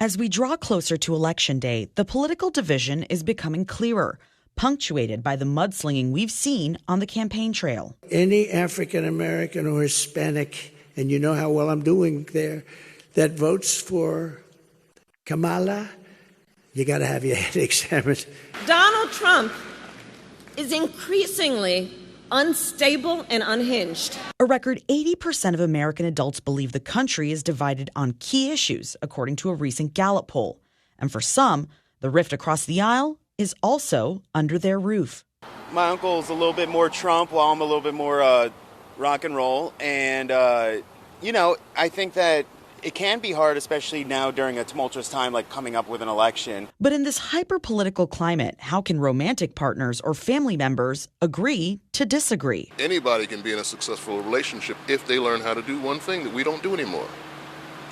As we draw closer to Election Day, the political division is becoming clearer, punctuated by the mudslinging we've seen on the campaign trail. Any African American or Hispanic, and you know how well I'm doing there, that votes for Kamala, you got to have your head examined. Donald Trump is increasingly unstable and unhinged. A record 80% of American adults believe the country is divided on key issues, according to a recent Gallup poll. And for some, the rift across the aisle is also under their roof. My uncle's a little bit more Trump, while I'm a little bit more rock and roll. And, I think that it can be hard, especially now during a tumultuous time like coming up with an election. But in this hyper-political climate, how can romantic partners or family members agree to disagree? Anybody can be in a successful relationship if they learn how to do one thing that we don't do anymore: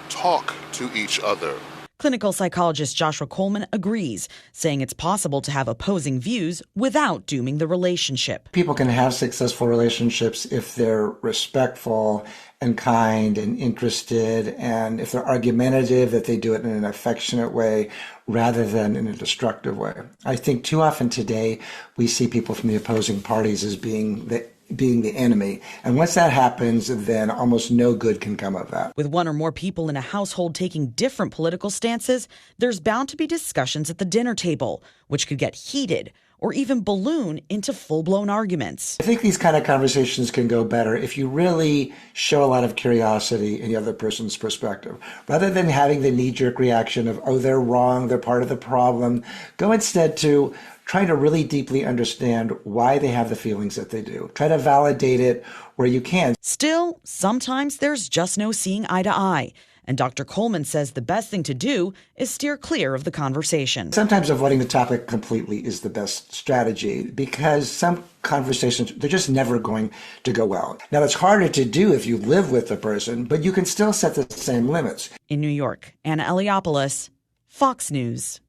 talk to each other. Clinical psychologist Joshua Coleman agrees, saying it's possible to have opposing views without dooming the relationship. People can have successful relationships if they're respectful and kind and interested, and if they're argumentative, that they do it in an affectionate way rather than in a destructive way. I think too often today we see people from the opposing parties as being the enemy. And once that happens, then almost no good can come of that. With one or more people in a household taking different political stances, there's bound to be discussions at the dinner table, which could get heated or even balloon into full-blown arguments. I think these kind of conversations can go better if you really show a lot of curiosity in the other person's perspective. Rather than having the knee-jerk reaction of, oh, they're wrong, they're part of the problem, go instead to trying to really deeply understand why they have the feelings that they do. Try to validate it where you can. Still, sometimes there's just no seeing eye to eye. And Dr. Coleman says the best thing to do is steer clear of the conversation. Sometimes avoiding the topic completely is the best strategy, because some conversations, they're just never going to go well. Now, it's harder to do if you live with the person, but you can still set the same limits. In New York, Anna Eliopoulos, Fox News.